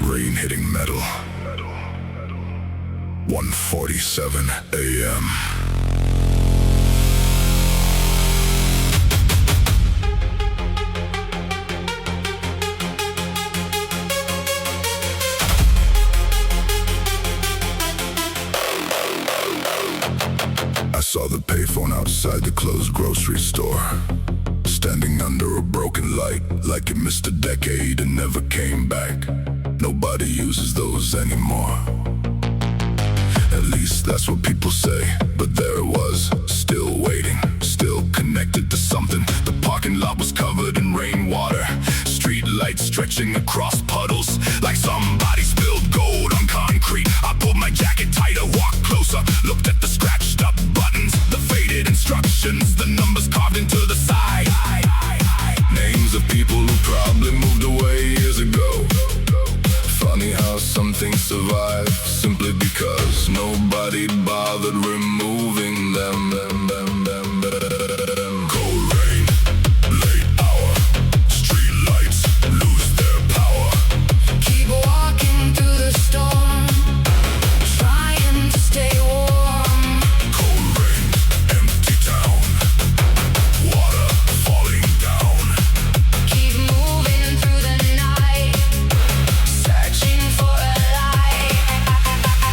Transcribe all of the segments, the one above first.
Rain hitting metal. 1:47 a.m. I saw the payphone outside the closed grocery store, standing under a broken light, like it missed a decade and never came back. Nobody uses those anymore. At least that's what people say. But there it was, still waiting, still connected to something. The parking lot was covered in rainwater, street lights stretching across puddles, like somebody spilled gold on concrete. I pulled my jacket tighter, walked closer, looked at the scratched up buttons, the faded instructions, the numbers carved into the side. Names of people who probably moved away years ago. Funny how some things survive simply because nobody bothered removing them. Cold rain, late hour, street lights lose their power. Keep walking through the storm, trying to stay warm. Cold rain, empty town, water falling down. Keep moving through the night, searching for a light.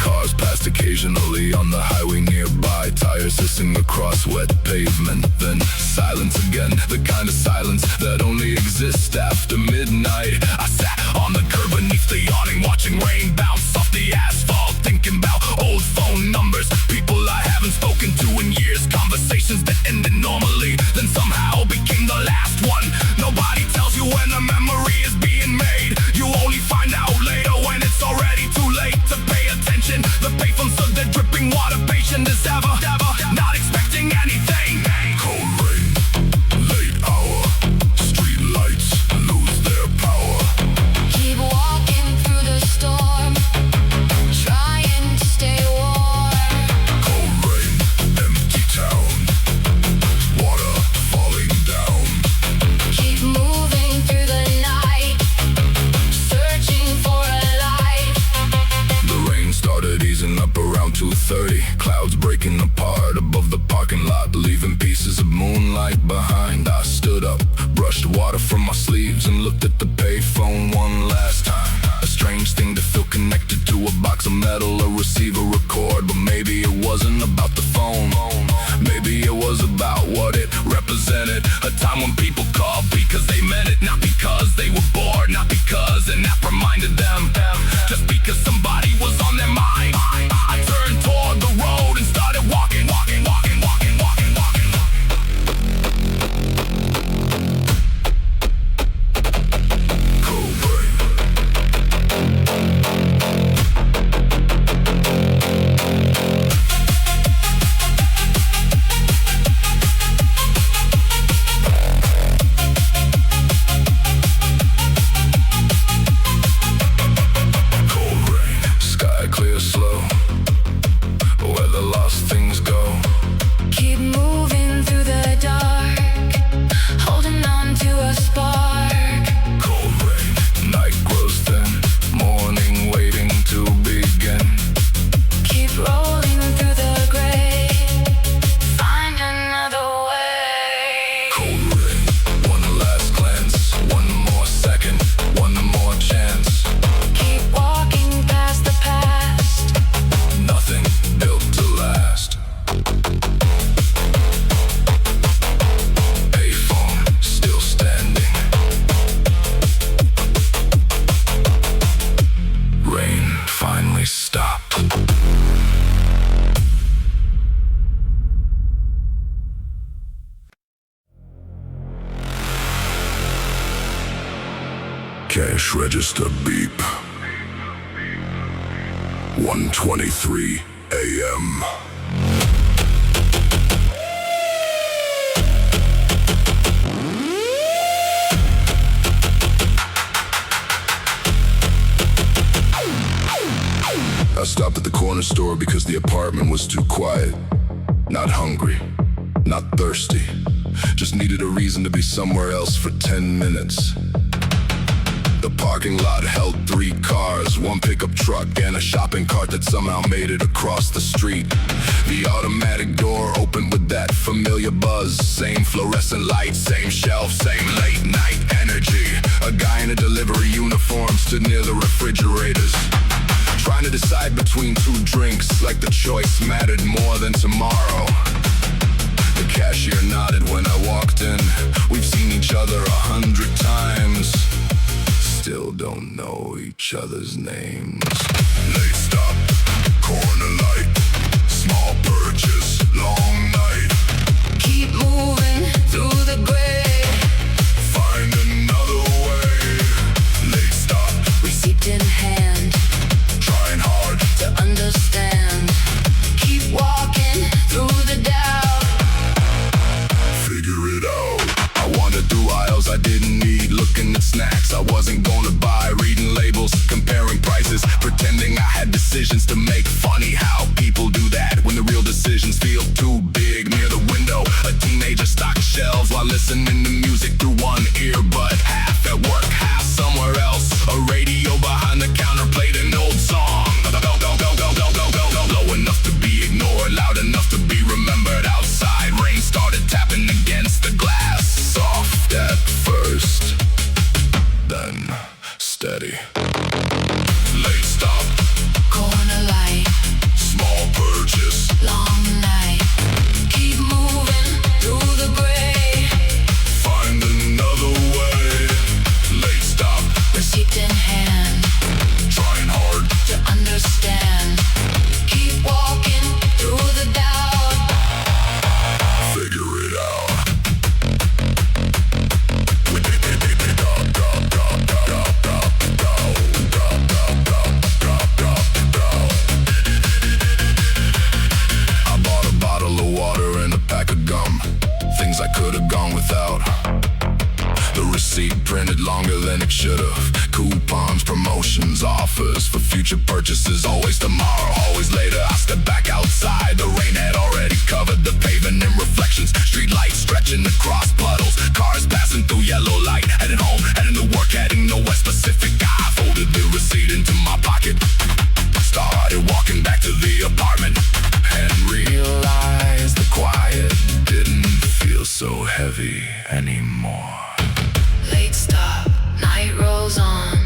Cars passed occasionally on the highway nearby, tires hissing across wet pavement. Then silence again, the kind of silence that only exists after midnight. I sat on the curb beneath the awning, watching rain bounce off the asphalt, thinking about old phone numbers, people I haven't spoken to in years, conversations that ended normally, then somehow became the last one. Nobody tells you when a memory is being made. You only find out later when it's already too late to pay attention. The payphone stood there dripping water, patient as ever, not expecting anything. Cold rain, late hour, street lights lose their power. Keep walking through the storm, trying to stay warm. Cold rain, empty town, water falling down. Keep moving through the night, searching for a light. The rain started easing up around 2:30, clouds breaking apart above the parking lot, leaving pieces of moonlight behind. I stood up, brushed water from my sleeves, and looked at the payphone one last time. A strange thing to feel connected to a box of metal, a receiver, record. But maybe it wasn't about the phone, maybe it was about what it represented. A time when people called because they meant it, not because they were bored, not because an app reminded them, just because somebody was on their mind. I turned toward the road and started walking. Cold rain. Cold rain, sky clear slow, where the lost things go. Keep moving through the dark, holding on to a spark. Cold rain, night grows thin, morning waiting to begin. Keep rolling through the gray, find another way. Cold rain, one last glance, one more second, one more chance. Keep walking past the past, Nothing built to last. Payphone still standing. Rain finally stopped. Cash register beep. 1:23 a.m. I stopped at the corner store because the apartment was too quiet. Not hungry, not thirsty, just needed a reason to be somewhere else for 10 minutes. The parking lot held 3 cars, 1 pickup truck and a shopping cart that somehow made it across the street. The automatic door opened with that familiar buzz. Same fluorescent light, same shelf, same late night energy. A guy in a delivery uniform stood near the refrigerators, trying to decide between 2 drinks, like the choice mattered more than tomorrow. The cashier nodded when I walked in. We've seen each other 100 times, still don't know each other's names. Late stop, corner light, small purchase, long night. Keep moving through the gray, Find another way. Late stop, receipt in hand, trying hard. to understand. Keep walking through the doubt. Figure it out. I wandered through aisles I didn't need, looking at snacks I wasn't gonna buy, reading labels, comparing prices, pretending I had decisions to make. Funny how people do that when the real decisions feel too big. Near the window, a teenager stocked shelves while listening to music through one ear, but half at work, half somewhere else. A radio behind the counter played an old song. Low enough to be ignored, loud enough to be remembered. Outside, rain started tapping against the glass. Soft at first, then steady. Late stop, Corner light, small purchase. long night. Keep moving through the gray, Find another way. Late stop, receipt in hand, trying hard. to understand. Keep walking through the doubt. Figure it out. I bought a bottle of water and a pack of gum, things I could have gone without. The receipt printed longer than it should have. Coupons, promotions, offers for future purchases. Always tomorrow, always later. I stepped back outside. The rain had already covered the pavement in reflections. Street lights stretching across puddles. Cars passing through yellow light. Heading home, heading to work, heading nowhere specific. I folded the receipt into my pocket, started walking back to the apartment, and realized the quiet didn't feel so heavy anymore. Late stop, night rolls on.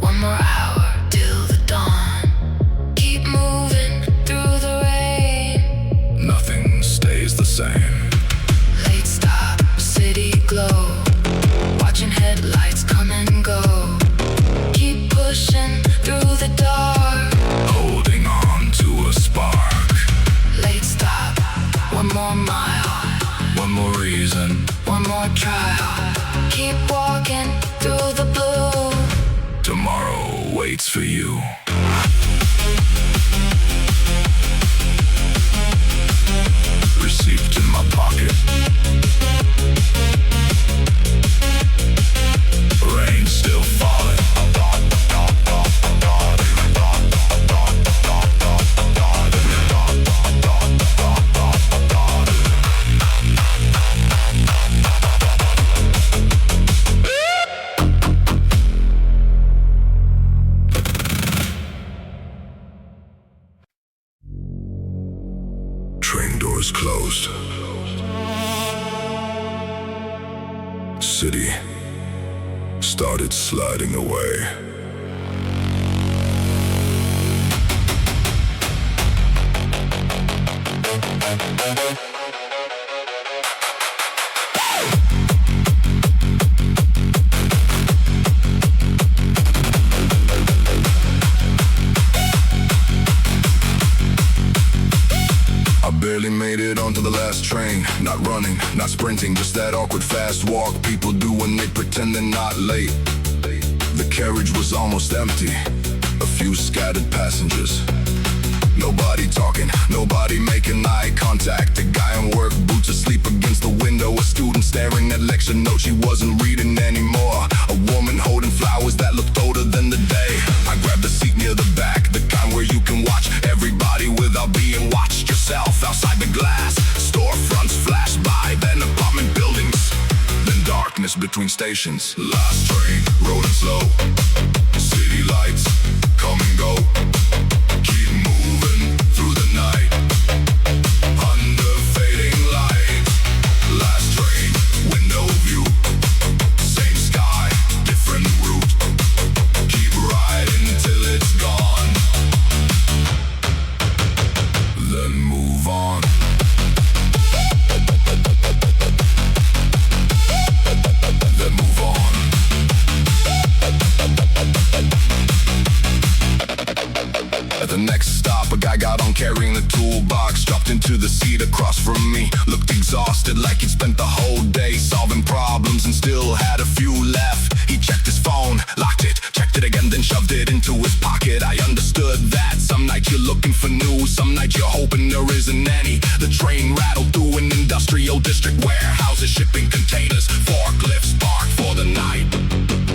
1 more hour till the dawn. Keep moving through the rain. Nothing stays the same. Late stop, city glow. Watching headlights come and go. Keep pushing through the dark. Holding on to a spark. Late stop, 1 more mile. 1 more reason. 1 more trial. Keep walking through the blue. Tomorrow waits for you. Receipt in my pocket. Rain still falling. Train doors closed. City started sliding away. I barely made it onto the last train. Not running, not sprinting, just that awkward fast walk people do when they pretend they're not late. The carriage was almost empty, a few scattered passengers. Nobody talking, nobody making eye contact. A guy in work boots asleep against the window. A student staring at lecture notes she wasn't reading anymore. A woman holding flowers that looked older than the day. I grabbed a seat near the back, the kind where you can watch everybody without being watched yourself. Outside the glass, storefronts flash by, then apartment buildings, then darkness between stations. Last train, rolling slow. City lights, come and go. Keep moving through the night. Under fading light. Last train, window view. Same sky, different route. Keep riding till it's gone. Then move on. Then move on. At the next stop, a guy got on carrying the toolbox. Dropped into the seat across from me. Looked exhausted like he'd spent the whole day solving problems and still had a few left. He checked his phone, locked it, checked it again, then shoved it into his pocket. I understood that some nights you're looking for news, some nights you're hoping there isn't any. The train rattled through an industrial district, warehouses shipping containers, forklifts parked for the night.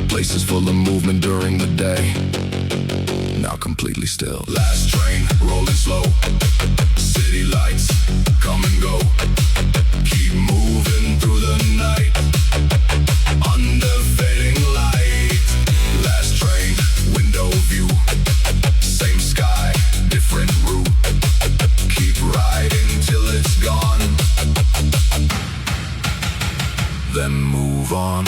Places full of movement during the day, now completely still. Last train, rolling slow. City lights, come and go. Keep moving through the night. Under fading light. Last train, window view. Same sky, different route. Keep riding till it's gone. Then move on.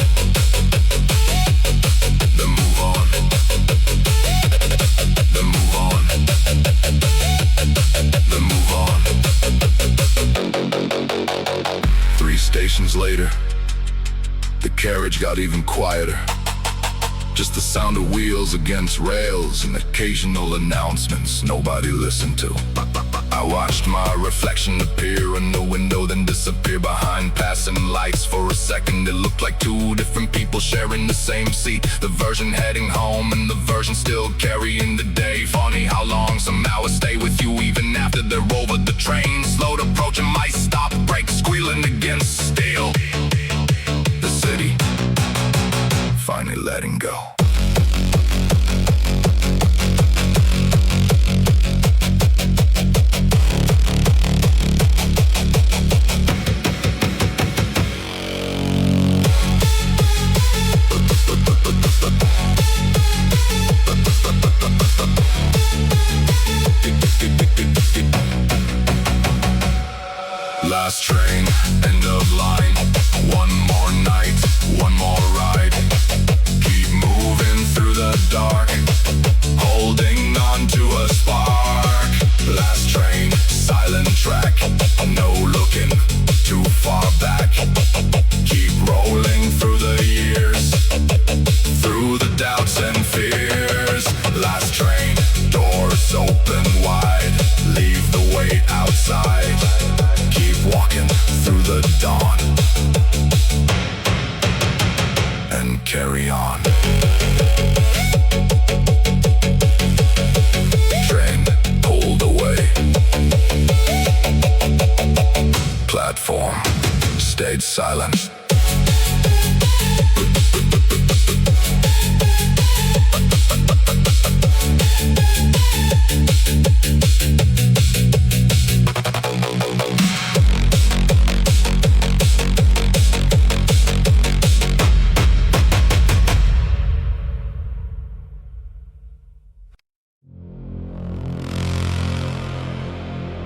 Then move on. Then move on. Then move on. 3 stations later, the carriage got even quieter. Just the sound of wheels against rails and occasional announcements nobody listened to. I watched my reflection appear in the window, then disappear behind passing lights. For a second it looked like 2 different people sharing the same seat. The version heading home and the version still carrying the day. Funny how long some hours stay with you even after they're over. The train slowed approaching my stop, brakes squealing against steel. The city finally letting go. Last train, end of line. One more night, one more ride. Keep moving through the dark, holding on to a spark. Last train, silent track. No looking too far back. Keep rolling through the years, through the doubts and fears. Last train, doors open wide. Leave the weight outside. Keep walking through the dawn and carry on. Train pulled away. Platform stayed silent.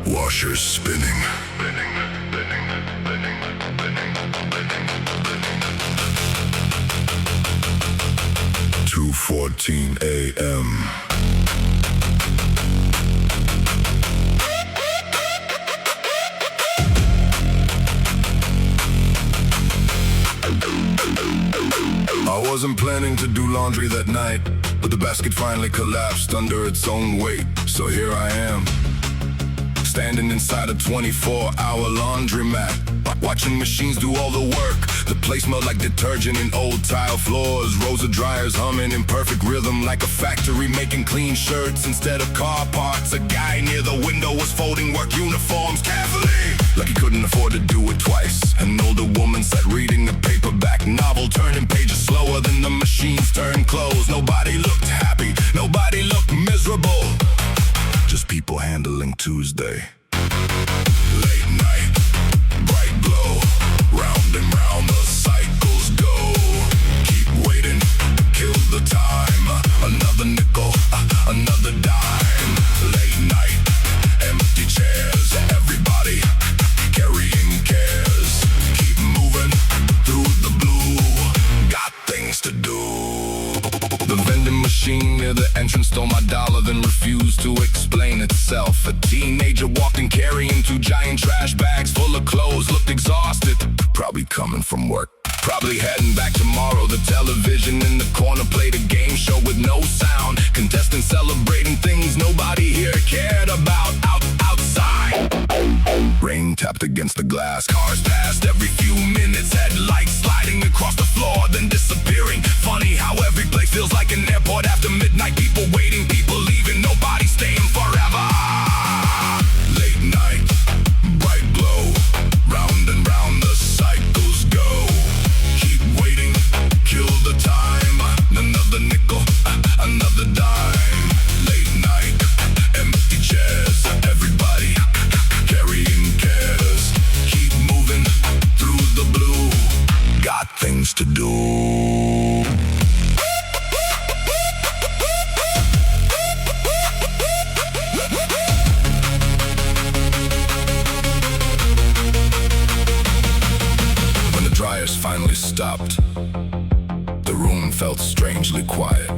Washers spinning. 2:14 a.m. I wasn't planning to do laundry that night, but the basket finally collapsed under its own weight. So here I am, standing inside a 24-hour laundromat, watching machines do all the work. The place smelled like detergent and old tile floors. Rows of dryers humming in perfect rhythm, like a factory making clean shirts instead of car parts. A guy near the window was folding work uniforms carefully, like he couldn't afford to do it twice. An older woman sat reading a paperback novel, turning pages slower than the machines turned clothes. Nobody looked happy, nobody looked miserable, just people handling Tuesday. Late night, bright glow, round and round the cycles go. machine near the entrance stole my dollar, then refused to explain itself. A teenager walked in carrying 2 giant trash bags full of clothes, looked exhausted, probably coming from work. Probably heading back tomorrow. The television in the corner played a game show with no sound. Contestants celebrating things nobody here cared about. Outside, rain tapped against the glass. Cars passed every few minutes, headlights sliding across the floor, then disappearing. Funny how every place feels like an airport after midnight. People waiting, people leaving, nobody staying forever. Late night, bright glow, round and round the cycles go. Keep waiting, kill the time. Another nickel, another dime. Late night, empty chairs. Everybody carrying cares. Keep moving through the blue. Got things to do. When the dryers finally stopped, the room felt strangely quiet,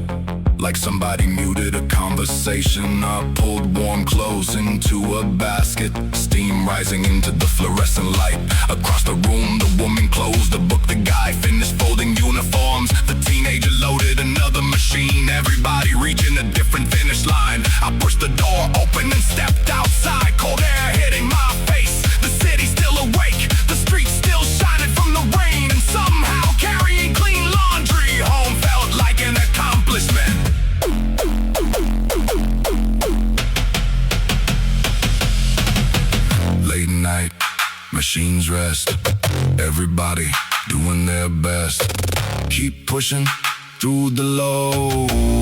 like somebody muted a conversation. I pulled warm clothes into a basket, steam rising into the fluorescent light. Across the room, the woman closed the book. The guy finished folding uniforms. The teenager loaded another machine. Everybody reaching a different finish line. I pushed the door open and stepped outside. Cold air hitting my face. The city's still awake. The streets still shining from the rain. And somehow carrying clean laundry home felt like an accomplishment. Late night, machines rest. Everybody doing their best. Keep pushing through the low.